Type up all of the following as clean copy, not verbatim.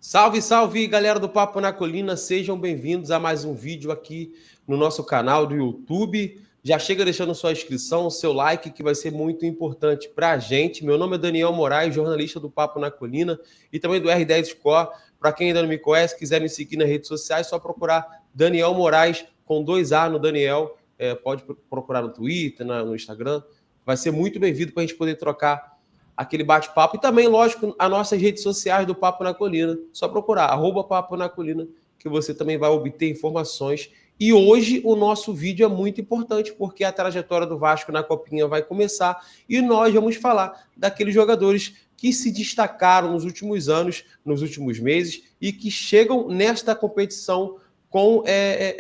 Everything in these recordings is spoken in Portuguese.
Salve, salve, galera do Papo na Colina, sejam bem-vindos a mais um vídeo aqui no nosso canal do YouTube. Já chega deixando sua inscrição, seu like, que vai ser muito importante para a gente. Meu nome é Daniel Moraes, jornalista do Papo na Colina e também do R10 Score. Para quem ainda não me conhece, quiser me seguir nas redes sociais, é só procurar Daniel Moraes com 2A no Daniel. Pode procurar no Twitter, no Instagram. Vai ser muito bem-vindo para a gente poder trocar aquele bate-papo. E também, lógico, as nossas redes sociais do Papo na Colina. Só procurar, @Papo na Colina, que você também vai obter informações. E hoje o nosso vídeo é muito importante, porque a trajetória do Vasco na Copinha vai começar e nós vamos falar daqueles jogadores que se destacaram nos últimos anos, nos últimos meses, e que chegam nesta competição com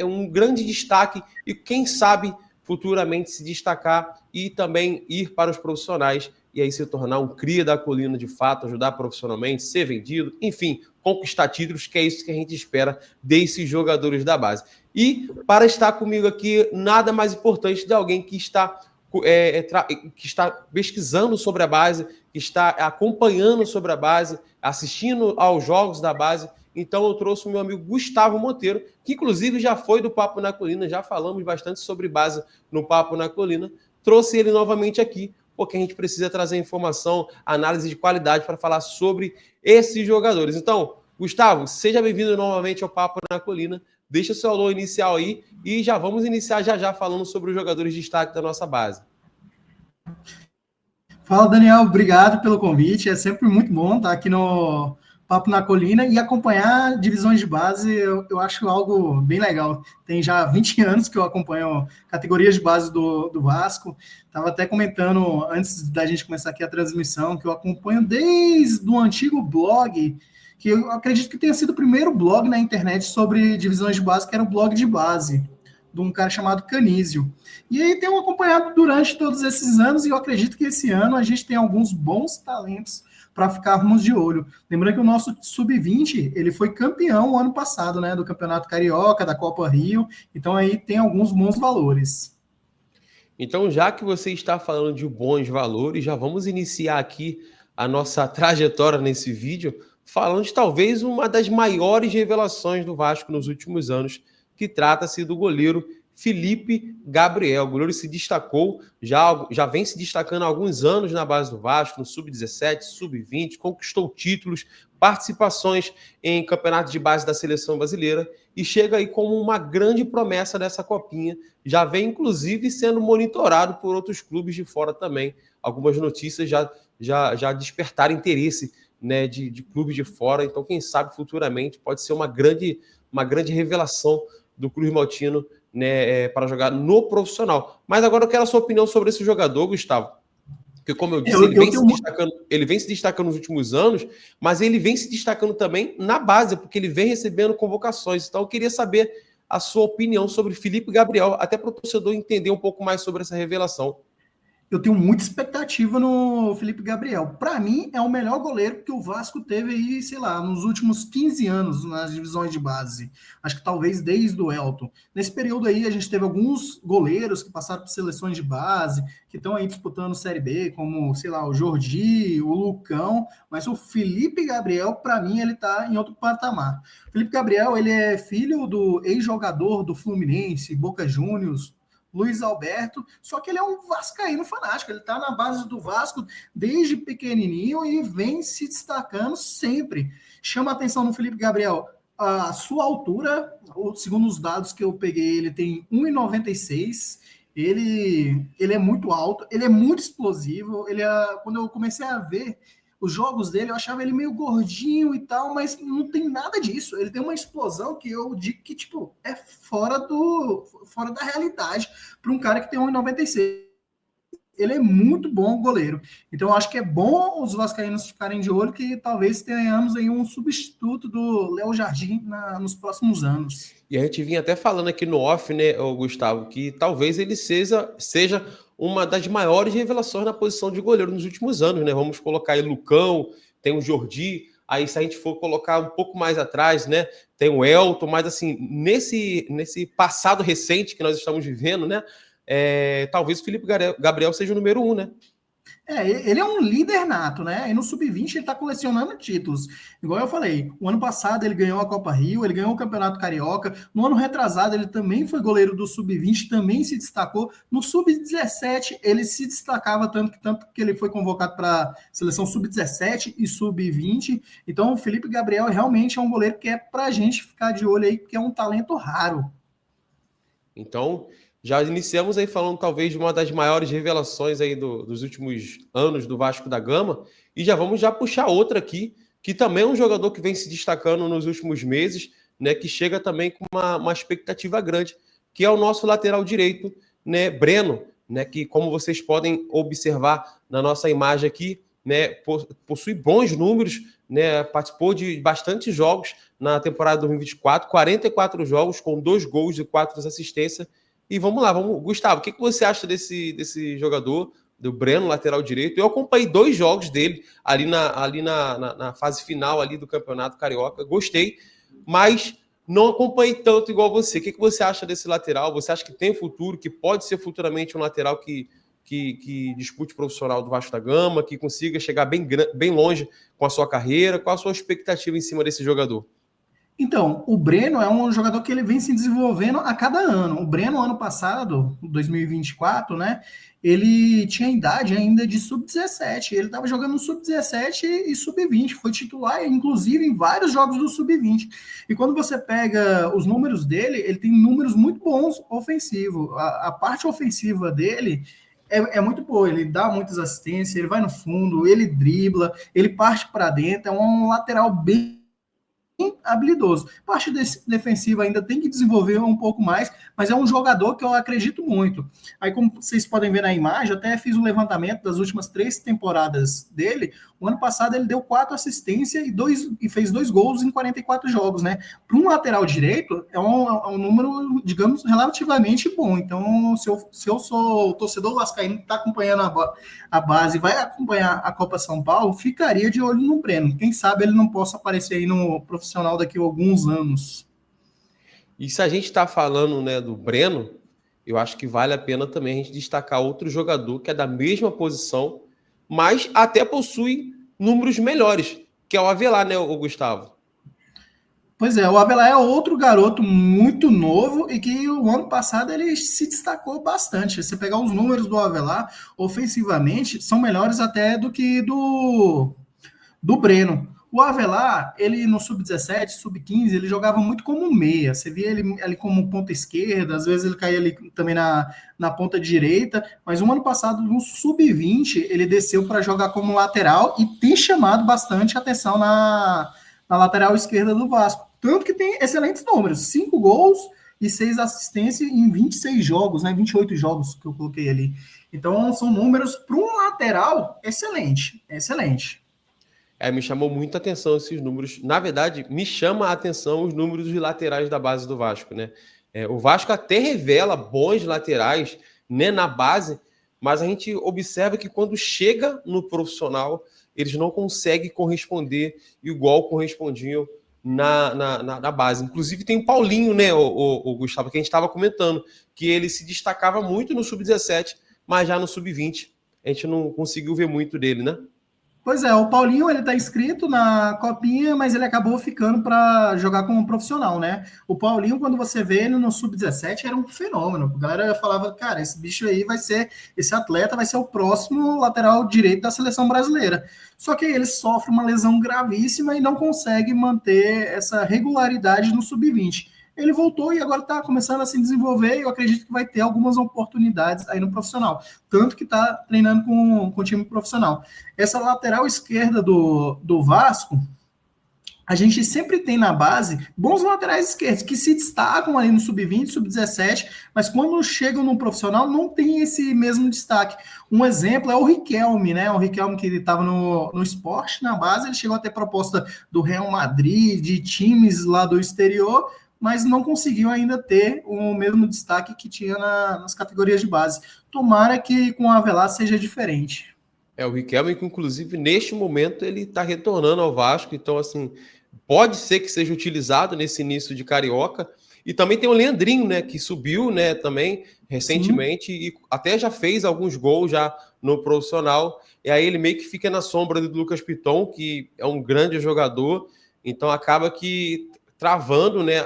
um grande destaque e, quem sabe, futuramente se destacar e também ir para os profissionais e aí se tornar um cria da colina de fato, ajudar profissionalmente, ser vendido, enfim, conquistar títulos, que é isso que a gente espera desses jogadores da base. E para estar comigo aqui, nada mais importante de alguém que está pesquisando sobre a base, que está acompanhando sobre a base, assistindo aos jogos da base. Então eu trouxe o meu amigo Gustavo Monteiro, que inclusive já foi do Papo na Colina, já falamos bastante sobre base no Papo na Colina. Trouxe ele novamente aqui, porque a gente precisa trazer informação, análise de qualidade para falar sobre esses jogadores. Então, Gustavo, seja bem-vindo novamente ao Papo na Colina. Deixa o seu alô inicial aí e já vamos iniciar já falando sobre os jogadores de destaque da nossa base. Fala, Daniel, obrigado pelo convite. É sempre muito bom estar aqui no Papo na Colina e acompanhar divisões de base. Eu acho algo bem legal. Tem já 20 anos que eu acompanho categorias de base do Vasco. Estava até comentando antes da gente começar aqui a transmissão que eu acompanho desde o antigo blog, que eu acredito que tenha sido o primeiro blog na internet sobre divisões de base, que era o blog de base, de um cara chamado Canísio. E aí tenho acompanhado durante todos esses anos e eu acredito que esse ano a gente tem alguns bons talentos para ficarmos de olho. Lembrando que o nosso Sub-20, ele foi campeão ano passado, né, do Campeonato Carioca, da Copa Rio, então aí tem alguns bons valores. Então, já que você está falando de bons valores, já vamos iniciar aqui a nossa trajetória nesse vídeo, falando de talvez uma das maiores revelações do Vasco nos últimos anos, que trata-se do goleiro Felipe Gabriel. O goleiro se destacou, já vem se destacando há alguns anos na base do Vasco, no Sub-17, Sub-20, conquistou títulos, participações em campeonatos de base da seleção brasileira e chega aí como uma grande promessa dessa copinha. Já vem, inclusive, sendo monitorado por outros clubes de fora também. Algumas notícias já despertaram interesse, né, de clubes de fora. Então, quem sabe, futuramente, pode ser uma grande revelação do Cruz Maltino, né, para jogar no profissional. Mas agora eu quero a sua opinião sobre esse jogador, Gustavo. Porque, como eu disse, ele vem se destacando nos últimos anos, mas ele vem se destacando também na base, porque ele vem recebendo convocações. Então, eu queria saber a sua opinião sobre Felipe Gabriel, até para o torcedor entender um pouco mais sobre essa revelação. Eu tenho muita expectativa no Felipe Gabriel. Para mim, é o melhor goleiro que o Vasco teve aí, sei lá, nos últimos 15 anos nas divisões de base. Acho que talvez desde o Elton. Nesse período aí, a gente teve alguns goleiros que passaram por seleções de base, que estão aí disputando Série B, como, sei lá, o Jordi, o Lucão. Mas o Felipe Gabriel, para mim, ele está em outro patamar. O Felipe Gabriel, ele é filho do ex-jogador do Fluminense, Boca Juniors, Luiz Alberto, só que ele é um vascaíno fanático, ele está na base do Vasco desde pequenininho e vem se destacando sempre. Chama a atenção no Felipe Gabriel, a sua altura, segundo os dados que eu peguei, ele tem 1,96, ele é muito alto, ele é muito explosivo, quando eu comecei a ver os jogos dele, eu achava ele meio gordinho e tal, mas não tem nada disso. Ele tem uma explosão que eu digo que, tipo, é fora da realidade para um cara que tem 1,96. Ele é muito bom goleiro. Então, eu acho que é bom os vascaínos ficarem de olho que talvez tenhamos aí um substituto do Léo Jardim nos próximos anos. E a gente vinha até falando aqui no off, né, Gustavo, que talvez ele seja uma das maiores revelações na posição de goleiro nos últimos anos, né? Vamos colocar aí Lucão, tem o Jordi, aí se a gente for colocar um pouco mais atrás, né, tem o Elton, mas assim, nesse passado recente que nós estamos vivendo, né, talvez o Felipe Gabriel seja o número 1, né? Ele é um líder nato, né? E no Sub-20 ele tá colecionando títulos. Igual eu falei, o ano passado ele ganhou a Copa Rio, ele ganhou o Campeonato Carioca. No ano retrasado ele também foi goleiro do Sub-20, também se destacou. No Sub-17 ele se destacava tanto que ele foi convocado para a seleção Sub-17 e Sub-20. Então o Felipe Gabriel realmente é um goleiro que é pra gente ficar de olho aí, porque é um talento raro. Então, já iniciamos aí falando talvez de uma das maiores revelações aí dos últimos anos do Vasco da Gama, e já vamos puxar outra aqui, que também é um jogador que vem se destacando nos últimos meses, né, que chega também com uma expectativa grande, que é o nosso lateral direito, né, Breno, né, que como vocês podem observar na nossa imagem aqui, né, possui bons números, né, participou de bastante jogos na temporada 2024, 44 jogos com 2 gols e 4 assistências. E vamos lá, Gustavo, o que você acha desse jogador, do Breno, lateral direito? Eu acompanhei 2 jogos dele ali na fase final ali do Campeonato Carioca, gostei, mas não acompanhei tanto igual você. O que você acha desse lateral? Você acha que tem futuro, que pode ser futuramente um lateral que dispute profissional do Vasco da Gama, que consiga chegar bem longe com a sua carreira? Qual a sua expectativa em cima desse jogador? Então, o Breno é um jogador que ele vem se desenvolvendo a cada ano. O Breno, ano passado, 2024, né? Ele tinha idade ainda de sub-17. Ele estava jogando no sub-17 e sub-20. Foi titular, inclusive, em vários jogos do sub-20. E quando você pega os números dele, ele tem números muito bons ofensivos. A parte ofensiva dele é muito boa. Ele dá muitas assistências, ele vai no fundo, ele dribla, ele parte para dentro. É um lateral bem habilidoso. Parte defensiva ainda tem que desenvolver um pouco mais, mas é um jogador que eu acredito muito. Aí, como vocês podem ver na imagem, eu até fiz um levantamento das últimas 3 temporadas dele. O ano passado ele deu 4 assistências e fez 2 gols em 44 jogos, né? Para um lateral direito, é um número, digamos, relativamente bom. Então, se eu sou o torcedor vascaíno que está acompanhando a base, vai acompanhar a Copa São Paulo, ficaria de olho no Breno. Quem sabe ele não possa aparecer aí no profissional daqui a alguns anos. E se a gente está falando, né, do Breno, eu acho que vale a pena também a gente destacar outro jogador que é da mesma posição, mas até possui números melhores, que é o Avelar, né, o Gustavo? Pois é, o Avelar é outro garoto muito novo e que o ano passado ele se destacou bastante. Se você pegar os números do Avelar, ofensivamente, são melhores até do que do Breno. O Avelar, ele no sub-17, sub-15, ele jogava muito como meia. Você via ele ali como ponta esquerda, às vezes ele caía ali também na ponta direita, mas o ano passado, no sub-20, ele desceu para jogar como lateral e tem chamado bastante atenção na lateral esquerda do Vasco. Tanto que tem excelentes números, 5 gols e 6 assistências em 26 jogos, né? 28 jogos que eu coloquei ali. Então, são números para um lateral excelente, excelente. Me chamou muita atenção esses números. Na verdade, me chama a atenção os números de laterais da base do Vasco, né? O Vasco até revela bons laterais, né, na base, mas a gente observa que quando chega no profissional, eles não conseguem corresponder igual correspondiam na base. Inclusive tem o Paulinho, né, o Gustavo, que a gente estava comentando, que ele se destacava muito no Sub-17, mas já no Sub-20 a gente não conseguiu ver muito dele, né? Pois é, o Paulinho ele tá inscrito na Copinha, mas ele acabou ficando para jogar como profissional, né? O Paulinho, quando você vê ele no Sub-17, era um fenômeno. A galera falava, cara, esse bicho aí esse atleta vai ser o próximo lateral direito da seleção brasileira. Só que ele sofre uma lesão gravíssima e não consegue manter essa regularidade no Sub-20. Ele voltou e agora está começando a se desenvolver e eu acredito que vai ter algumas oportunidades aí no profissional. Tanto que está treinando com o time profissional. Essa lateral esquerda do Vasco, a gente sempre tem na base bons laterais esquerdos que se destacam ali no sub-20, sub-17, mas quando chegam no profissional não tem esse mesmo destaque. Um exemplo é o Riquelme, né? O Riquelme que ele estava no esporte, na base, ele chegou a ter proposta do Real Madrid, de times lá do exterior, mas não conseguiu ainda ter o mesmo destaque que tinha nas categorias de base. Tomara que com o Avelar seja diferente. O Riquelme, que inclusive neste momento ele está retornando ao Vasco, então assim, pode ser que seja utilizado nesse início de Carioca. E também tem o Leandrinho, né, que subiu, né, também recentemente. Sim. E até já fez alguns gols já no profissional. E aí ele meio que fica na sombra do Lucas Piton, que é um grande jogador. Então acaba que travando, né,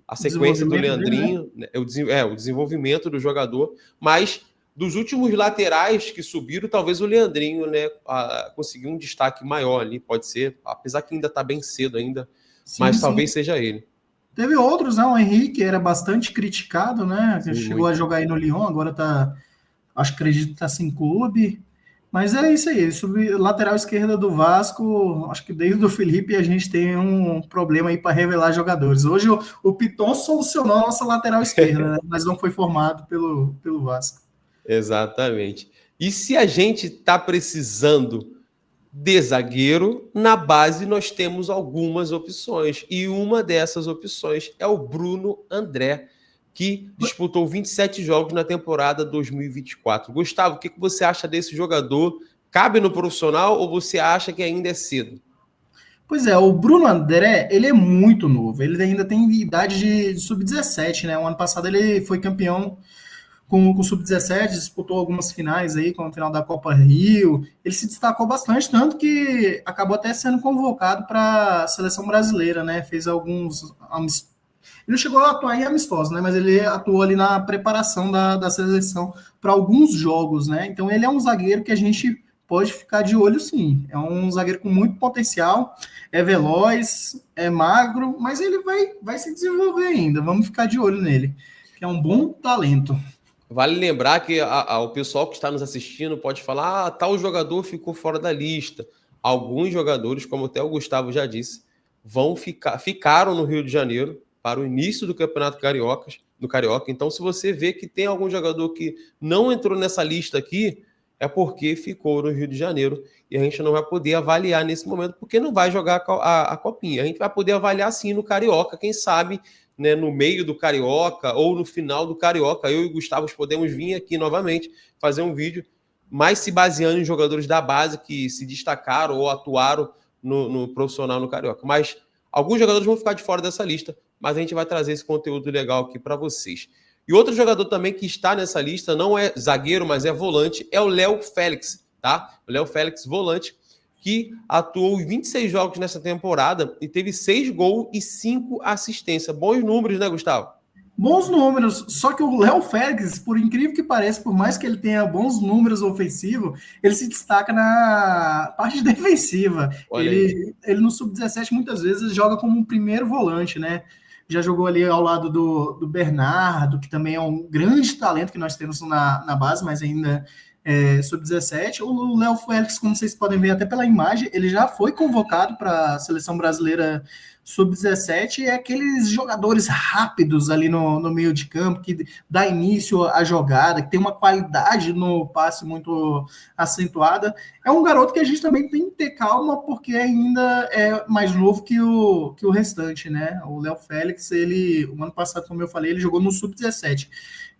a sequência do Leandrinho, dele, né? O desenvolvimento do jogador. Mas dos últimos laterais que subiram, talvez o Leandrinho, né, conseguiu um destaque maior ali, pode ser, apesar que ainda está bem cedo ainda, sim, mas talvez seja ele. Teve outros, né? O Henrique era bastante criticado, né? Sim, chegou muito a jogar aí no Lyon, agora tá, acredito que tá sem clube. Mas é isso aí, lateral esquerda do Vasco, acho que desde o Felipe a gente tem um problema aí para revelar jogadores. Hoje o Piton solucionou a nossa lateral esquerda, né? Mas não foi formado pelo Vasco. Exatamente. E se a gente está precisando de zagueiro, na base nós temos algumas opções. E uma dessas opções é o Bruno André, que disputou 27 jogos na temporada 2024. Gustavo, o que você acha desse jogador? Cabe no profissional ou você acha que ainda é cedo? Pois é, o Bruno André, ele é muito novo. Ele ainda tem idade de sub-17, né? O ano passado ele foi campeão com o Sub-17, disputou algumas finais aí, como a final da Copa Rio. Ele se destacou bastante, tanto que acabou até sendo convocado para a seleção brasileira, né? Fez alguns. Ele não chegou a atuar em amistosos, né? Mas ele atuou ali na preparação da seleção para alguns jogos, né? Então ele é um zagueiro que a gente pode ficar de olho, sim. É um zagueiro com muito potencial, é veloz, é magro, mas ele vai se desenvolver ainda. Vamos ficar de olho nele, que é um bom talento. Vale lembrar que o pessoal que está nos assistindo pode falar: tal jogador ficou fora da lista. Alguns jogadores, como até o Gustavo já disse, ficaram no Rio de Janeiro para o início do Campeonato Carioca. Então, se você vê que tem algum jogador que não entrou nessa lista aqui, é porque ficou no Rio de Janeiro. E a gente não vai poder avaliar nesse momento, porque não vai jogar a Copinha. A gente vai poder avaliar sim no Carioca, quem sabe, né, no meio do Carioca ou no final do Carioca. Eu e o Gustavo podemos vir aqui novamente fazer um vídeo mais se baseando em jogadores da base que se destacaram ou atuaram no profissional no Carioca. Mas alguns jogadores vão ficar de fora dessa lista, mas a gente vai trazer esse conteúdo legal aqui para vocês. E outro jogador também que está nessa lista, não é zagueiro, mas é volante, é o Léo Félix, tá? O Léo Félix, volante, que atuou em 26 jogos nessa temporada e teve 6 gols e 5 assistências. Bons números, né, Gustavo? Bons números, só que o Léo Félix, por incrível que pareça, por mais que ele tenha bons números ofensivos, ele se destaca na parte defensiva. Ele no Sub-17 muitas vezes joga como um primeiro volante, né? Já jogou ali ao lado do Bernardo, que também é um grande talento que nós temos na base, mas ainda Sub-17. O Léo Félix, como vocês podem ver até pela imagem, ele já foi convocado para a seleção brasileira Sub-17, é aqueles jogadores rápidos ali no meio de campo, que dá início à jogada, que tem uma qualidade no passe muito acentuada. É um garoto que a gente também tem que ter calma, porque ainda é mais novo que o restante, né? O Léo Félix, o ano passado, como eu falei, ele jogou no Sub-17.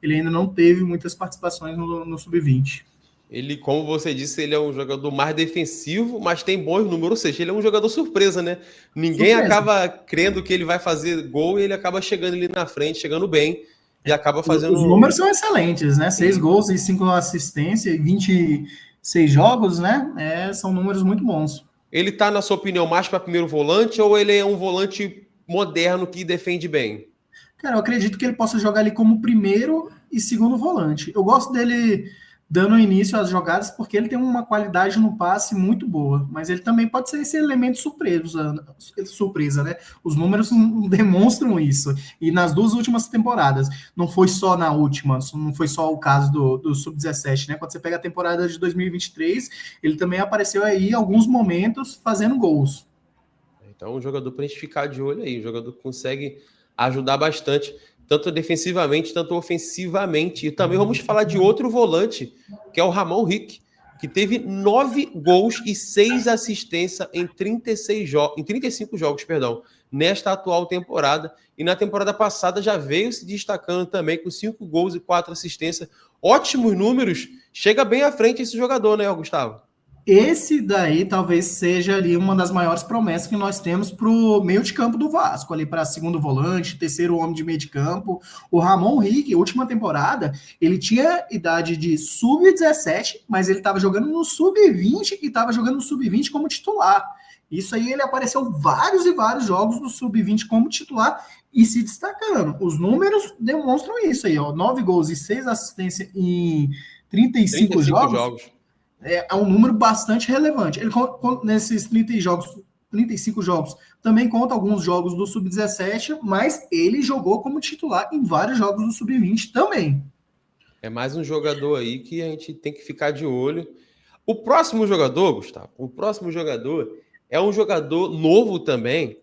Ele ainda não teve muitas participações no Sub-20. Ele, como você disse, ele é um jogador mais defensivo, mas tem bons números, ou seja, ele é um jogador surpresa, né? Ninguém acaba crendo que ele vai fazer gol e ele acaba chegando ali na frente, chegando bem, e acaba fazendo... Os números são excelentes, né? 6 gols e 5 assistências, 26 jogos, né? São números muito bons. Ele tá, na sua opinião, mais para primeiro volante ou ele é um volante moderno que defende bem? Cara, eu acredito que ele possa jogar ali como primeiro e segundo volante. Eu gosto dele dando início às jogadas, porque ele tem uma qualidade no passe muito boa, mas ele também pode ser esse elemento surpresa, né? Os números demonstram isso, e nas 2 últimas temporadas, não foi só na última, não foi só o caso do Sub-17, né? Quando você pega a temporada de 2023, ele também apareceu aí em alguns momentos fazendo gols. Então, um jogador para a gente ficar de olho aí, um jogador que consegue ajudar bastante, tanto defensivamente, tanto ofensivamente. E também vamos falar de outro volante, que é o Ramon Rick, que teve 9 gols e 6 assistências em 35 jogos, nesta atual temporada. E na temporada passada já veio se destacando também com 5 gols e 4 assistências. Ótimos números. Chega bem à frente esse jogador, né, Gustavo? Esse daí talvez seja ali uma das maiores promessas que nós temos para o meio de campo do Vasco, ali para segundo volante, terceiro homem de meio de campo. O Ramon Henrique, última temporada, ele tinha idade de sub-17, mas ele estava jogando no sub-20 e estava jogando no sub-20 como titular. Isso aí ele apareceu vários e vários jogos do sub-20 como titular e se destacando. Os números demonstram isso aí, ó, 9 gols e 6 assistências em 35 35 jogos. jogos. É um número bastante relevante. Ele, nesses 35 jogos, também conta alguns jogos do Sub-17, mas ele jogou como titular em vários jogos do Sub-20 também. É mais um jogador aí que a gente tem que ficar de olho. O próximo jogador, Gustavo, é um jogador novo também,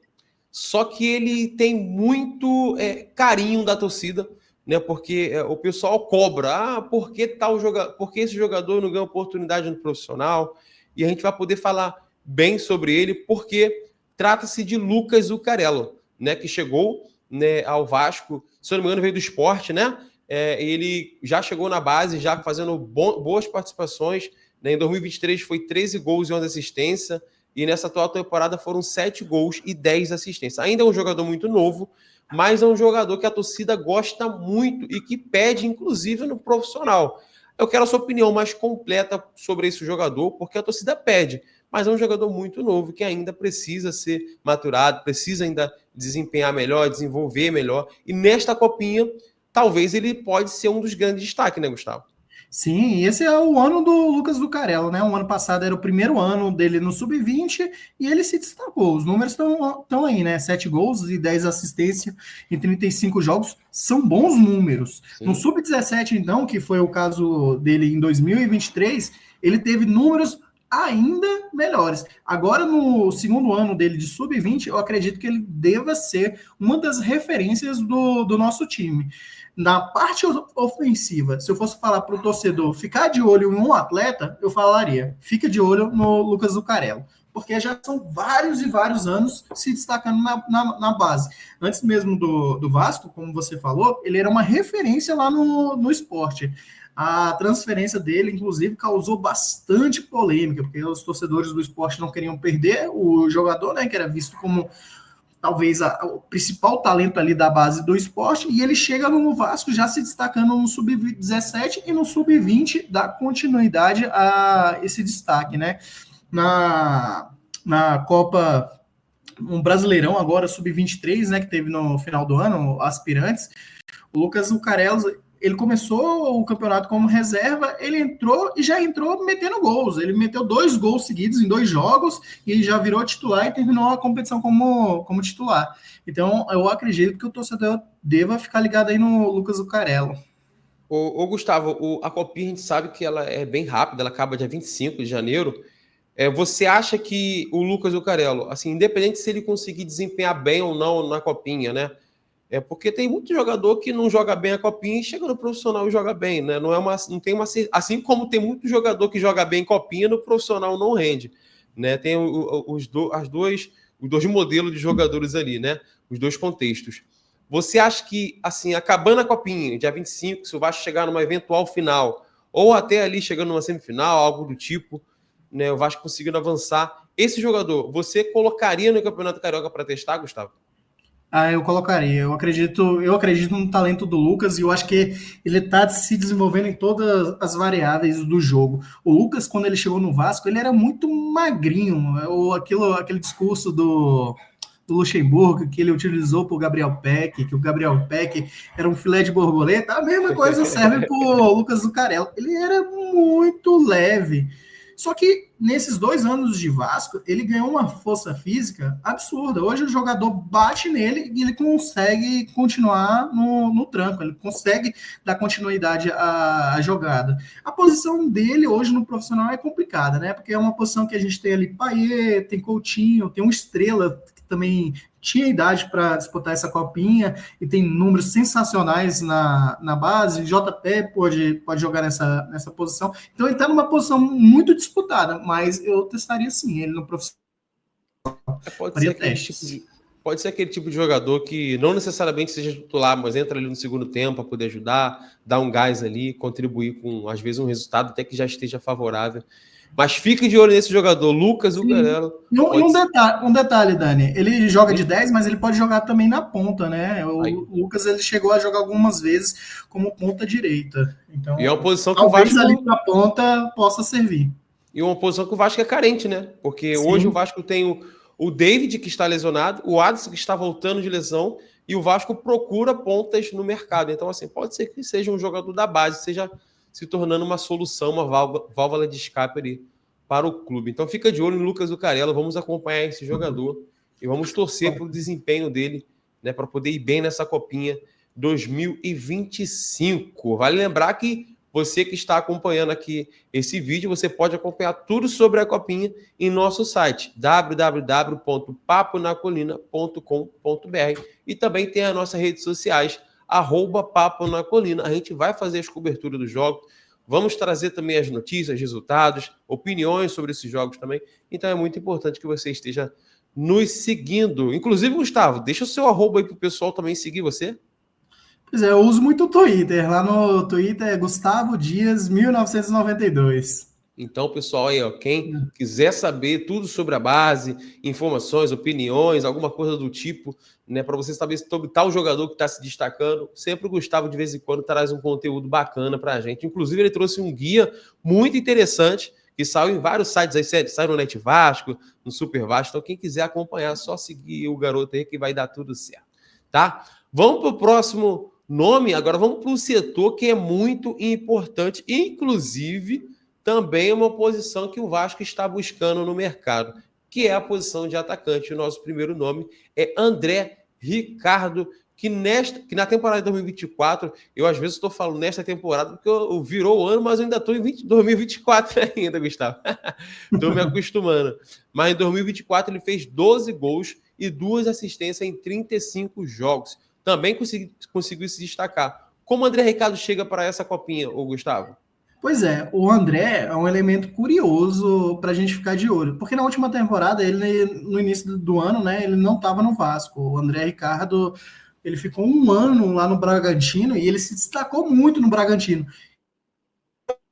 só que ele tem muito carinho da torcida, né? Porque o pessoal cobra, por que por que esse jogador não ganha oportunidade no profissional? E a gente vai poder falar bem sobre ele, porque trata-se de Lucas Zuccarello, né? Que chegou, né, ao Vasco, se eu não me engano, veio do Sport, né? Ele já chegou na base, já fazendo boas participações, né? Em 2023 foi 13 gols e 11 assistências, e nessa atual temporada foram 7 gols e 10 assistências. Ainda é um jogador muito novo, mas é um jogador que a torcida gosta muito e que pede, inclusive, no profissional. Eu quero a sua opinião mais completa sobre esse jogador, porque a torcida pede, mas é um jogador muito novo que ainda precisa ser maturado, precisa ainda desempenhar melhor, desenvolver melhor, e nesta copinha, talvez ele pode ser um dos grandes destaques, né, Gustavo? Sim, esse é o ano do Lucas Zuccarello, né? O ano passado era o primeiro ano dele no Sub-20 e ele se destacou. Os números estão aí, né? 7 gols e 10 assistências em 35 jogos são bons números. Sim. No Sub-17, então, que foi o caso dele em 2023, ele teve números ainda melhores. Agora, no segundo ano dele de Sub-20, eu acredito que ele deva ser uma das referências do nosso time. Na parte ofensiva, se eu fosse falar para o torcedor ficar de olho em um atleta, eu falaria, fica de olho no Lucas Zuccarello, porque já são vários e vários anos se destacando na base. Antes mesmo do Vasco, como você falou, ele era uma referência lá no esporte. A transferência dele, inclusive, causou bastante polêmica, porque os torcedores do esporte não queriam perder o jogador, né, que era visto como talvez o principal talento ali da base do esporte, e ele chega no Vasco já se destacando no Sub-17 e no Sub-20 dá continuidade a esse destaque, né? Na Copa, um Brasileirão agora, Sub-23, né, que teve no final do ano, aspirantes, o Lucas Zuccarello, ele começou o campeonato como reserva, ele entrou e já entrou metendo gols. Ele meteu 2 gols seguidos em 2 jogos e já virou titular e terminou a competição como titular. Então, eu acredito que o torcedor deva ficar ligado aí no Lucas Zuccarello. Ô Gustavo, a Copinha a gente sabe que ela é bem rápida, ela acaba dia 25 de janeiro. Você acha que o Lucas Zuccarello, assim, independente se ele conseguir desempenhar bem ou não na Copinha, né? Porque tem muito jogador que não joga bem a Copinha e chega no profissional e joga bem, né? Não tem uma, assim como tem muito jogador que joga bem em Copinha, no profissional não rende, né? Tem os dois modelos de jogadores ali, né? Os dois contextos. Você acha que, assim, acabando a Copinha, dia 25, se o Vasco chegar numa eventual final, ou até ali chegando numa semifinal, algo do tipo, né? O Vasco conseguindo avançar, esse jogador, você colocaria no Campeonato Carioca para testar, Gustavo? Eu colocaria. Eu acredito no talento do Lucas e eu acho que ele está se desenvolvendo em todas as variáveis do jogo. O Lucas, quando ele chegou no Vasco, ele era muito magrinho. Aquele discurso do Luxemburgo que ele utilizou para o Gabriel Peck, que o Gabriel Peck era um filé de borboleta, a mesma coisa serve para o Lucas Zuccarello. Ele era muito leve. Só que nesses 2 anos de Vasco, ele ganhou uma força física absurda. Hoje o jogador bate nele e ele consegue continuar no tranco, ele consegue dar continuidade à jogada. A posição dele hoje no profissional é complicada, né? Porque é uma posição que a gente tem ali Payet, tem Coutinho, tem um Estrela que também tinha idade para disputar essa copinha e tem números sensacionais na base. JP pode jogar nessa posição. Então ele está numa posição muito disputada, mas eu testaria sim ele no profissional. Pode ser aquele tipo de jogador que não necessariamente seja titular, mas entra ali no segundo tempo para poder ajudar, dar um gás ali, contribuir com, às vezes, um resultado até que já esteja favorável. Mas fique de olho nesse jogador, Lucas Zuccarello. Um detalhe, Dani, ele joga de 10, mas ele pode jogar também na ponta, né? O Lucas ele chegou a jogar algumas vezes como ponta direita. Então, e é uma posição que talvez o Vasco ali na ponta possa servir. E uma posição que o Vasco é carente, né? Porque hoje o Vasco tem o David, que está lesionado, o Adson, que está voltando de lesão, e o Vasco procura pontas no mercado. Então, assim, pode ser que seja um jogador da base, seja se tornando uma solução, uma válvula de escape ali para o clube. Então, fica de olho no Lucas Zuccarello, vamos acompanhar esse jogador e vamos torcer pelo desempenho dele, né, para poder ir bem nessa Copinha 2025. Vale lembrar que você que está acompanhando aqui esse vídeo, você pode acompanhar tudo sobre a Copinha em nosso site, www.paponacolina.com.br, e também tem as nossas redes sociais, @paponacolina. A gente vai fazer as coberturas dos jogos, vamos trazer também as notícias, resultados, opiniões sobre esses jogos também. Então é muito importante que você esteja nos seguindo. Inclusive, Gustavo, deixa o seu @ aí para o pessoal também seguir você. Pois é, eu uso muito o Twitter. Lá no Twitter é Gustavo Dias 1992. Então, pessoal, aí, ó, quem quiser saber tudo sobre a base, informações, opiniões, alguma coisa do tipo, né, para você saber sobre tal jogador que está se destacando, sempre o Gustavo, de vez em quando, traz um conteúdo bacana para a gente. Inclusive, ele trouxe um guia muito interessante, que saiu em vários sites aí, sai no Net Vasco, no Super Vasco. Então, quem quiser acompanhar, é só seguir o garoto aí que vai dar tudo certo, tá? Vamos para o próximo nome, agora vamos para um setor que é muito importante, inclusive também é uma posição que o Vasco está buscando no mercado, que é a posição de atacante. O nosso primeiro nome é André Ricardo, que na temporada de 2024, eu às vezes estou falando nesta temporada porque eu virou o ano, mas eu ainda estou em 2024 ainda, Gustavo. Estou me acostumando. Mas em 2024 ele fez 12 gols e 2 assistências em 35 jogos. Também conseguiu se destacar. Como o André Ricardo chega para essa Copinha, ô Gustavo? Pois é, o André é um elemento curioso para a gente ficar de olho, porque na última temporada, ele no início do ano, né, ele não estava no Vasco. O André Ricardo, ele ficou um ano lá no Bragantino e ele se destacou muito no Bragantino.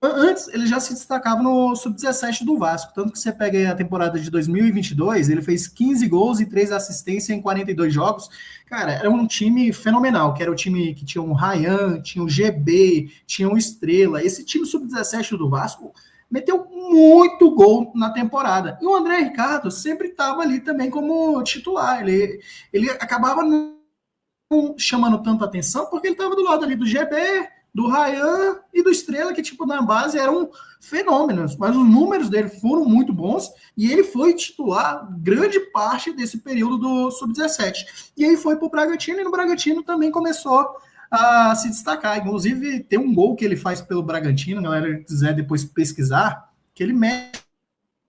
Antes, ele já se destacava no Sub-17 do Vasco, tanto que você pega a temporada de 2022, ele fez 15 gols e 3 assistências em 42 jogos. Cara, era um time fenomenal, que era o time que tinha o Ryan, tinha o GB, tinha o Estrela. Esse time Sub-17 do Vasco meteu muito gol na temporada. E o André Ricardo sempre estava ali também como titular. Ele acabava não chamando tanta atenção, porque ele estava do lado ali do GB, do Ryan e do Estrela, que, tipo, na base eram fenômenos, mas os números dele foram muito bons e ele foi titular grande parte desse período do Sub-17. E aí foi pro Bragantino e no Bragantino também começou a se destacar. Inclusive, tem um gol que ele faz pelo Bragantino, a galera quiser depois pesquisar, que ele mete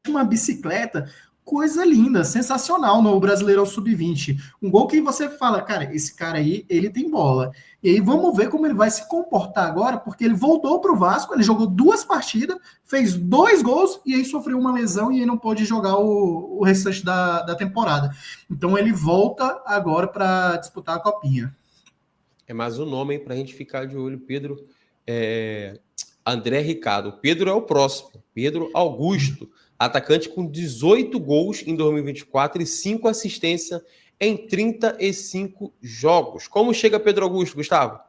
uma bicicleta, coisa linda, sensacional no Brasileirão Sub-20. Um gol que você fala, cara, esse cara aí, ele tem bola. E aí vamos ver como ele vai se comportar agora, porque ele voltou para o Vasco, ele jogou 2 partidas, fez 2 gols e aí sofreu uma lesão e aí não pôde jogar o restante da temporada. Então ele volta agora para disputar a Copinha. É mais um nome para a gente ficar de olho, Pedro. André Ricardo. Pedro é o próximo. Pedro Augusto, atacante com 18 gols em 2024 e 5 assistências em 35 jogos. Como chega Pedro Augusto, Gustavo?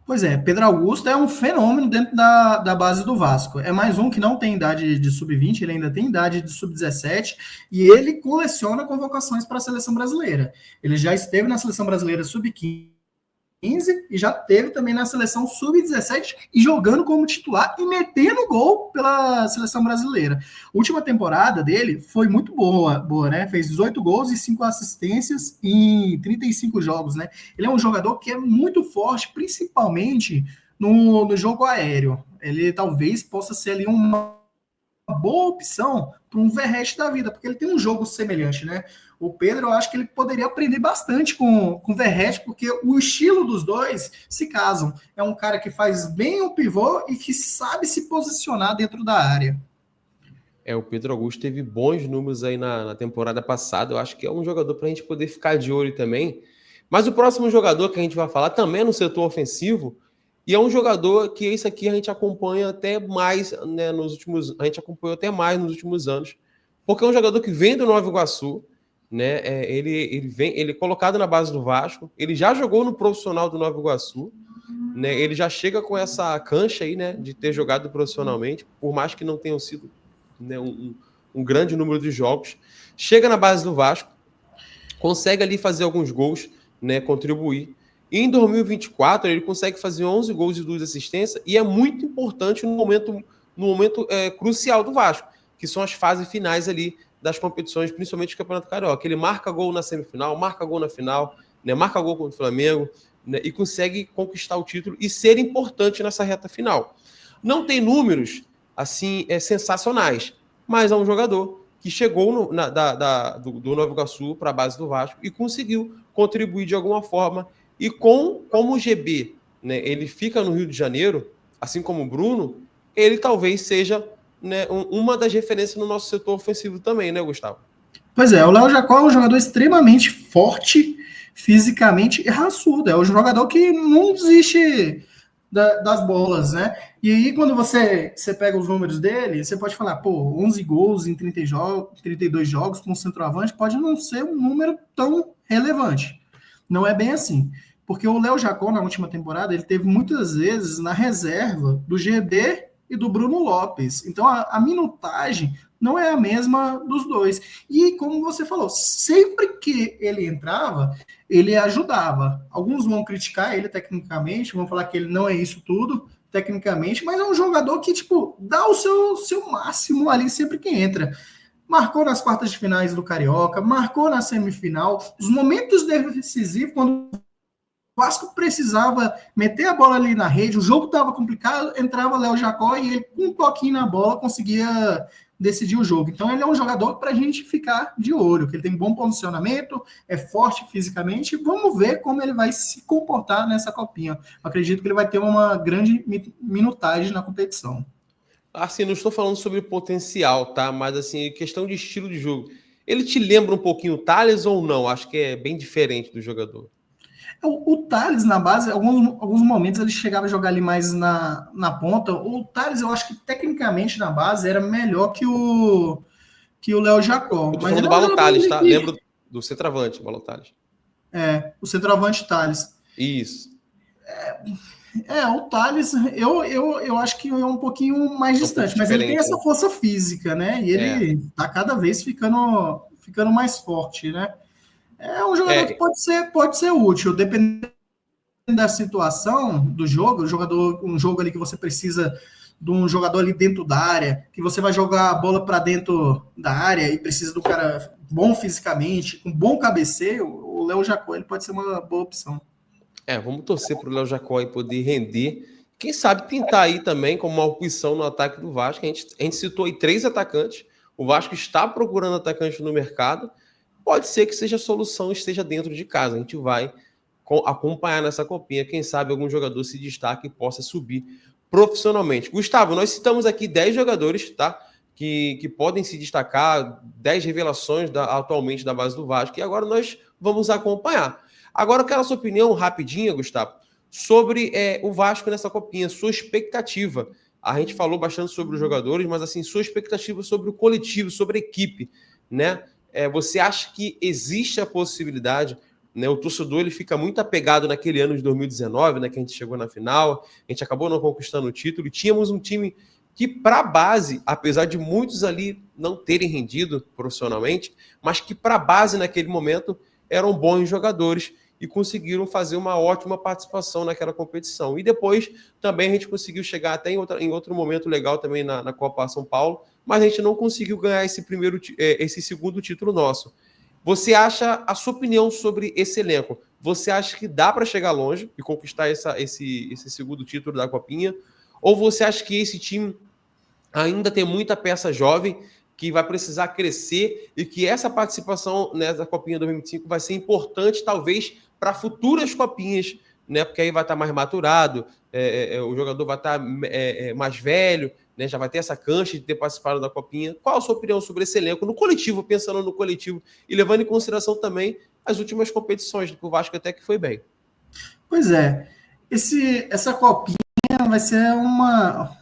Pois é, Pedro Augusto é um fenômeno dentro da base do Vasco. É mais um que não tem idade de sub-20, ele ainda tem idade de sub-17 e ele coleciona convocações para a seleção brasileira. Ele já esteve na seleção brasileira sub-15 e já teve também na seleção sub-17 e jogando como titular e metendo gol pela seleção brasileira. A última temporada dele foi muito boa, né? Fez 18 gols e 5 assistências em 35 jogos, né? Ele é um jogador que é muito forte, principalmente no jogo aéreo. Ele talvez possa ser ali uma boa opção para um Verratti da vida, porque ele tem um jogo semelhante, né? O Pedro, eu acho que ele poderia aprender bastante com o Verratti, porque o estilo dos dois se casam. É um cara que faz bem o pivô e que sabe se posicionar dentro da área. O Pedro Augusto teve bons números aí na temporada passada. Eu acho que é um jogador para a gente poder ficar de olho também. Mas o próximo jogador que a gente vai falar também é no setor ofensivo, E é um jogador que esse aqui a gente acompanha até mais, né, a gente acompanhou até mais nos últimos anos, porque é um jogador que vem do Nova Iguaçu, né? Ele é colocado na base do Vasco, ele já jogou no profissional do Nova Iguaçu, né? Ele já chega com essa cancha aí, né, de ter jogado profissionalmente, por mais que não tenham sido, né, um grande número de jogos. Chega na base do Vasco, consegue ali fazer alguns gols, né, contribuir. E em 2024 ele consegue fazer 11 gols e 2 assistências e é muito importante no momento crucial do Vasco, que são as fases finais ali das competições, principalmente do Campeonato Carioca. Ele marca gol na semifinal, marca gol na final, né, marca gol contra o Flamengo, né, e consegue conquistar o título e ser importante nessa reta final. Não tem números assim sensacionais, mas é um jogador que chegou do Nova Iguaçu para a base do Vasco e conseguiu contribuir de alguma forma. E como o GB, né, ele fica no Rio de Janeiro, assim como o Bruno, ele talvez seja, né, uma das referências no nosso setor ofensivo também, né, Gustavo? Pois é, o Léo Jacó é um jogador extremamente forte, fisicamente e raçudo. É um jogador que não desiste das bolas, né? E aí, quando você pega os números dele, você pode falar, pô, 11 gols em 32 jogos com centroavante pode não ser um número tão relevante. Não é bem assim. Porque o Léo Jacó, na última temporada, ele teve muitas vezes na reserva do GB e do Bruno Lopes. Então, a minutagem não é a mesma dos dois. E, como você falou, sempre que ele entrava, ele ajudava. Alguns vão criticar ele tecnicamente, vão falar que ele não é isso tudo, tecnicamente, mas é um jogador que, tipo, dá o seu máximo ali sempre que entra. Marcou nas quartas de finais do Carioca, marcou na semifinal. Os momentos decisivos, quando o Vasco precisava meter a bola ali na rede, o jogo estava complicado, entrava Léo Jacó e ele, com um toquinho na bola, conseguia decidir o jogo. Então ele é um jogador para a gente ficar de olho, que ele tem bom posicionamento, é forte fisicamente. Vamos ver como ele vai se comportar nessa copinha. Eu acredito que ele vai ter uma grande minutagem na competição. Assim, não estou falando sobre potencial, tá? Mas, assim, questão de estilo de jogo. Ele te lembra um pouquinho o Thales ou não? Acho que é bem diferente do jogador. O Thales, na base, alguns momentos ele chegava a jogar ali mais na ponta. O Thales, eu acho que tecnicamente na base era melhor que o Léo Jacó. Eu tô Mas falando ele do é um jogador Balotelli, ali tá? que. Lembro do centroavante, Balotelli. O centroavante Thales. Isso. O Thales, eu acho que é um pouquinho mais É um pouco distante, mas ele tem diferente, essa né? força física, né? E É. ele tá cada vez ficando mais forte, né? É um jogador que É, pode ser útil, dependendo da situação do jogo, um jogo ali que você precisa de um jogador ali dentro da área, que você vai jogar a bola para dentro da área e precisa do cara bom fisicamente, com bom cabeceio, o Léo Jacó ele pode ser uma boa opção. vamos torcer para o Léo Jacó poder render. Quem sabe pintar aí também como uma opção no ataque do Vasco. A gente citou aí 3 atacantes. O Vasco está procurando atacante no mercado. Pode ser que seja a solução esteja dentro de casa. A gente vai acompanhar nessa copinha. Quem sabe algum jogador se destaque e possa subir profissionalmente. Gustavo, nós citamos aqui 10 jogadores, tá? Que podem se destacar, 10 revelações atualmente da base do Vasco. E agora nós vamos acompanhar. Agora eu quero a sua opinião rapidinha, Gustavo, sobre o Vasco nessa copinha, sua expectativa. A gente falou bastante sobre os jogadores, mas assim, sua expectativa sobre o coletivo, sobre a equipe, né? Você acha que existe a possibilidade, né? O torcedor ele fica muito apegado naquele ano de 2019, né? Que a gente chegou na final, a gente acabou não conquistando o título, e tínhamos um time que, para a base, apesar de muitos ali não terem rendido profissionalmente, mas que para a base naquele momento eram bons jogadores e conseguiram fazer uma ótima participação naquela competição. E depois também a gente conseguiu chegar até em outro momento legal também na Copa São Paulo, mas a gente não conseguiu ganhar esse segundo título nosso. Você acha, a sua opinião sobre esse elenco, você acha que dá para chegar longe e conquistar esse segundo título da Copinha? Ou você acha que esse time ainda tem muita peça jovem que vai precisar crescer e que essa participação nessa Copinha 2025 vai ser importante, talvez, para futuras Copinhas, né? Porque aí vai estar mais maturado, o jogador vai estar mais velho, né? Já vai ter essa cancha de ter participado da Copinha. Qual a sua opinião sobre esse elenco no coletivo, pensando no coletivo e levando em consideração também as últimas competições, que o Vasco até que foi bem? Pois é, Essa copinha vai ser uma,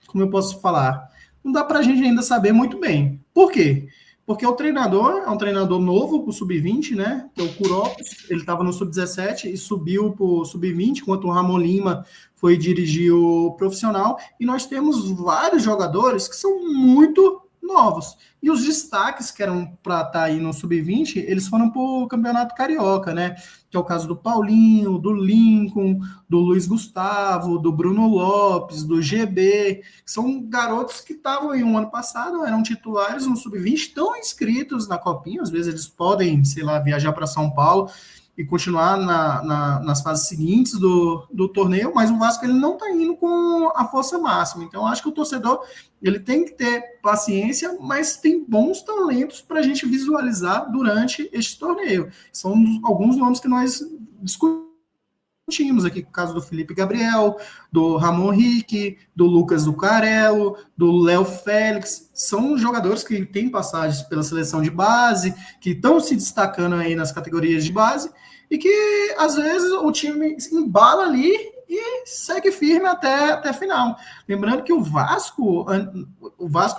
como eu posso falar? Não dá para a gente ainda saber muito bem. Por quê? Porque o treinador é um treinador novo para o Sub-20, né? Que é o Kuropis. Ele estava no Sub-17 e subiu para o Sub-20, enquanto o Ramon Lima foi dirigir o profissional. E nós temos vários jogadores que são muito novos. E os destaques que eram para estar aí no Sub-20, eles foram para o Campeonato Carioca, né? Que é o caso do Paulinho, do Lincoln, do Luiz Gustavo, do Bruno Lopes, do GB. São garotos que estavam em um ano passado, eram titulares no Sub-20, estão inscritos na Copinha. Às vezes eles podem, sei lá, viajar para São Paulo e continuar nas fases seguintes do torneio, mas o Vasco ele não está indo com a força máxima. Então, acho que o torcedor ele tem que ter paciência, mas tem bons talentos para a gente visualizar durante este torneio. São alguns nomes que nós discutimos aqui, o caso do Felipe Gabriel, do Ramon Henrique, do Lucas Zucarello, do Léo Félix. São jogadores que têm passagens pela seleção de base, que estão se destacando aí nas categorias de base, e que às vezes o time embala ali e segue firme até a final. Lembrando que o Vasco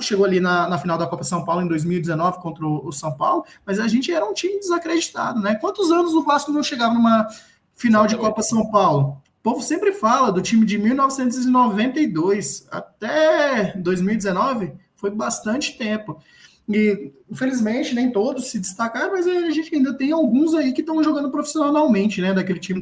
chegou ali na final da Copa São Paulo em 2019 contra o São Paulo, mas a gente era um time desacreditado, né? Quantos anos o Vasco não chegava numa final de Copa São Paulo? O povo sempre fala do time de 1992 até 2019, foi bastante tempo. E, infelizmente, nem todos se destacaram, mas a gente ainda tem alguns aí que estão jogando profissionalmente, né? Daquele time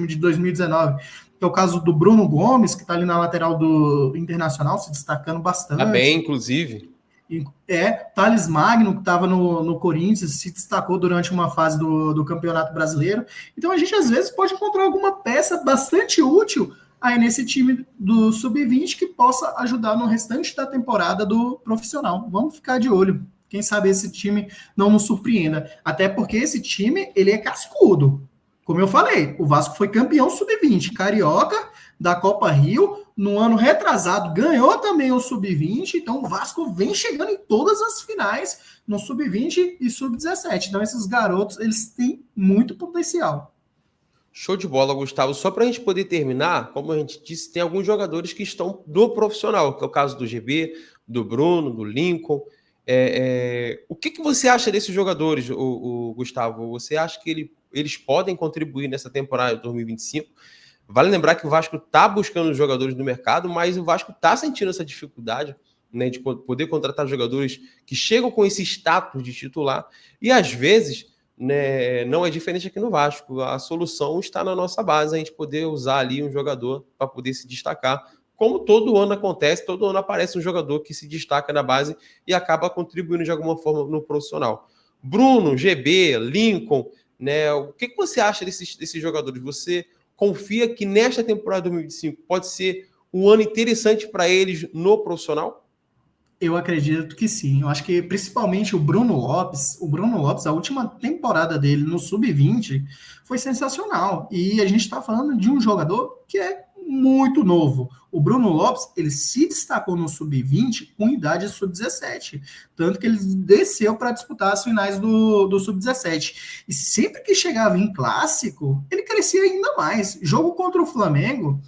de 2019. Que é o caso do Bruno Gomes, que está ali na lateral do Internacional, se destacando bastante. Tá bem, inclusive. Thales Magno, que estava no Corinthians, se destacou durante uma fase do Campeonato Brasileiro. Então, a gente, às vezes, pode encontrar alguma peça bastante útil aí nesse time do Sub-20 que possa ajudar no restante da temporada do profissional. Vamos ficar de olho. Quem sabe esse time não nos surpreenda. Até porque esse time, ele é cascudo. Como eu falei, o Vasco foi campeão Sub-20, carioca, da Copa Rio, no ano retrasado ganhou também o Sub-20, então o Vasco vem chegando em todas as finais no Sub-20 e Sub-17. Então esses garotos, eles têm muito potencial. Show de bola, Gustavo. Só para a gente poder terminar, como a gente disse, tem alguns jogadores que estão do profissional, que é o caso do GB, do Bruno, do Lincoln. O que você acha desses jogadores, o Gustavo? Você acha que eles podem contribuir nessa temporada de 2025? Vale lembrar que o Vasco está buscando jogadores no mercado, mas o Vasco está sentindo essa dificuldade, né, de poder contratar jogadores que chegam com esse status de titular. E às vezes, né, não é diferente aqui no Vasco. A solução está na nossa base, a gente poder usar ali um jogador para poder se destacar. Como todo ano acontece, todo ano aparece um jogador que se destaca na base e acaba contribuindo de alguma forma no profissional. Bruno, GB, Lincoln, né, o que você acha desses jogadores? Você confia que nesta temporada de 2025 pode ser um ano interessante para eles no profissional? Eu acredito que sim. Eu acho que principalmente o Bruno Lopes, a última temporada dele no Sub-20 foi sensacional. E a gente está falando de um jogador que é muito novo. O Bruno Lopes, ele se destacou no Sub-20 com idade Sub-17. Tanto que ele desceu para disputar as finais do Sub-17. E sempre que chegava em clássico, ele crescia ainda mais. Jogo contra o Flamengo,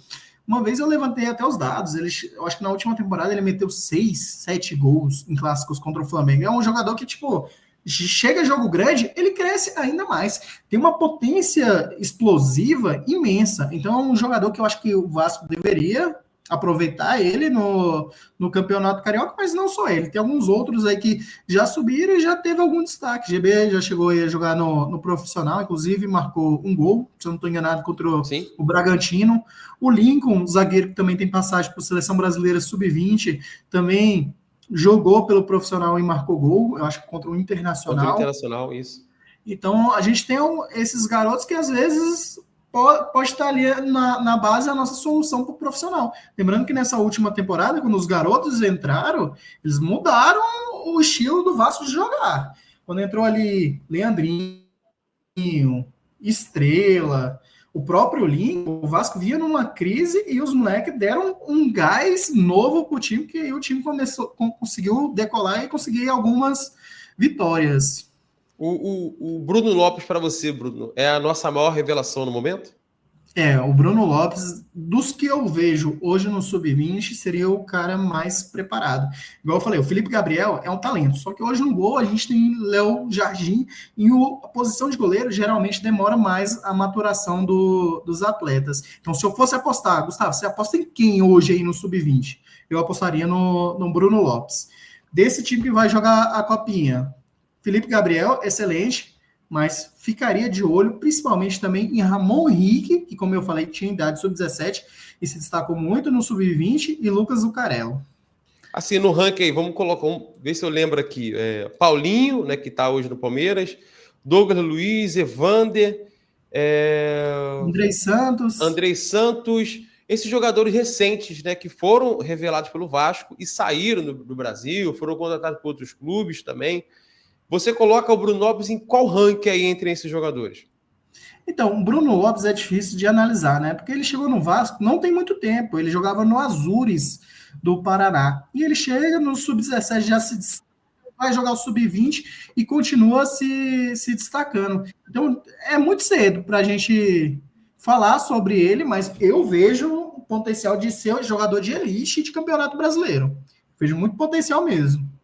uma vez eu levantei até os dados. Eu acho que na última temporada ele meteu 6, 7 gols em clássicos contra o Flamengo. É um jogador que, tipo, chega jogo grande, ele cresce ainda mais. Tem uma potência explosiva imensa. Então é um jogador que eu acho que o Vasco deveria aproveitar ele no Campeonato Carioca, mas não só ele. Tem alguns outros aí que já subiram e já teve algum destaque. GB já chegou a jogar no profissional, inclusive marcou um gol, se eu não estou enganado, contra o Bragantino. O Lincoln, zagueiro que também tem passagem por Seleção Brasileira Sub-20, também jogou pelo profissional e marcou gol, eu acho que contra o Internacional. Contra o Internacional, isso. Então, a gente tem esses garotos que às vezes pode estar ali na base a nossa solução para o profissional. Lembrando que nessa última temporada, quando os garotos entraram, eles mudaram o estilo do Vasco de jogar. Quando entrou ali Leandrinho, Estrela, o próprio Lincoln, o Vasco vinha numa crise e os moleques deram um gás novo para o time, que o time conseguiu decolar e conseguir algumas vitórias. O Bruno Lopes, para você, Bruno, é a nossa maior revelação no momento? O Bruno Lopes, dos que eu vejo hoje no Sub-20, seria o cara mais preparado. Igual eu falei, o Felipe Gabriel é um talento, só que hoje no gol a gente tem Léo Jardim e a posição de goleiro geralmente demora mais a maturação dos atletas. Então, se eu fosse apostar, Gustavo, você aposta em quem hoje aí no Sub-20? Eu apostaria no Bruno Lopes. Desse time que vai jogar a Copinha, Felipe Gabriel, excelente, mas ficaria de olho, principalmente também em Ramon Henrique, que, como eu falei, tinha idade sub-17 e se destacou muito no sub-20, e Lucas Zucarello. Assim, no ranking aí, vamos ver se eu lembro aqui. Paulinho, né, que está hoje no Palmeiras, Douglas Luiz, Evander, Andrei Santos, esses jogadores recentes, né, que foram revelados pelo Vasco e saíram do Brasil, foram contratados por outros clubes também. Você coloca o Bruno Lopes em qual ranking aí entre esses jogadores? Então, o Bruno Lopes é difícil de analisar, né? Porque ele chegou no Vasco não tem muito tempo. Ele jogava no Azures do Paraná. E ele chega no Sub-17, já vai jogar o Sub-20 e continua se destacando. Então, é muito cedo para a gente falar sobre ele, mas eu vejo o potencial de ser jogador de elite de campeonato brasileiro. Vejo muito potencial mesmo.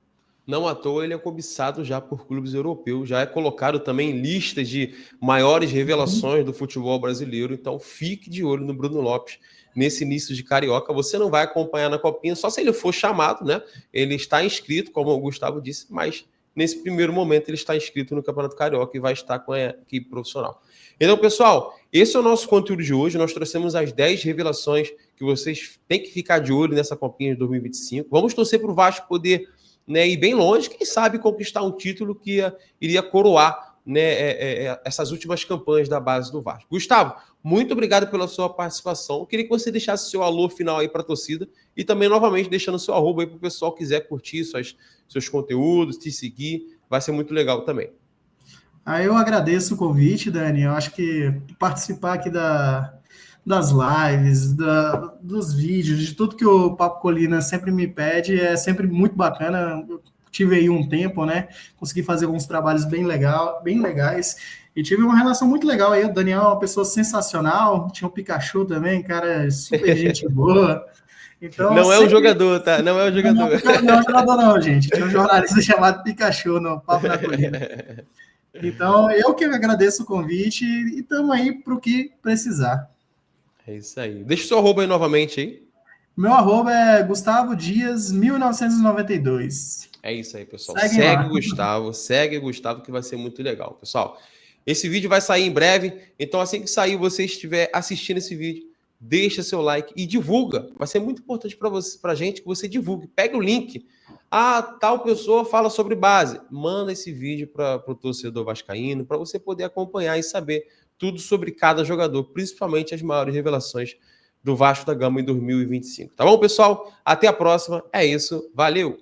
Não à toa ele é cobiçado já por clubes europeus, já é colocado também em listas de maiores revelações do futebol brasileiro. Então fique de olho no Bruno Lopes nesse início de Carioca. Você não vai acompanhar na Copinha, só se ele for chamado, né? Ele está inscrito, como o Gustavo disse, mas nesse primeiro momento ele está inscrito no Campeonato Carioca e vai estar com a equipe profissional. Então, pessoal, esse é o nosso conteúdo de hoje. Nós trouxemos as 10 revelações que vocês têm que ficar de olho nessa Copinha de 2025. Vamos torcer para o Vasco poder, né, ir bem longe, quem sabe conquistar um título que iria coroar, né, essas últimas campanhas da base do Vasco. Gustavo, muito obrigado pela sua participação. Eu queria que você deixasse seu alô final aí para a torcida e também, novamente, deixando seu arroba aí para o pessoal que quiser curtir seus conteúdos, te seguir. Vai ser muito legal também. Eu agradeço o convite, Dani. Eu acho que participar aqui das lives, dos vídeos, de tudo que o Papo Colina sempre me pede, é sempre muito bacana. Eu tive aí um tempo, né? Consegui fazer alguns trabalhos bem legais. E tive uma relação muito legal aí. O Daniel é uma pessoa sensacional. Tinha o Pikachu também, cara, super gente boa. Então, não é um jogador, tá? Não é um jogador. Não é um jogador, não, gente. Tinha um jornalista chamado Pikachu no Papo na Colina. Então, eu que agradeço o convite e estamos aí para o que precisar. É isso aí. Deixa o seu arroba aí novamente aí. Meu arroba é Gustavo Dias, 1992. É isso aí, pessoal. Segue o Gustavo, que vai ser muito legal. Pessoal, esse vídeo vai sair em breve, então assim que sair, você estiver assistindo esse vídeo, deixa seu like e divulga. Vai ser muito importante para a gente que você divulgue. Pega o link. Tal pessoa fala sobre base. Manda esse vídeo para o torcedor vascaíno, para você poder acompanhar e saber tudo sobre cada jogador, principalmente as maiores revelações do Vasco da Gama em 2025. Tá bom, pessoal? Até a próxima. É isso. Valeu!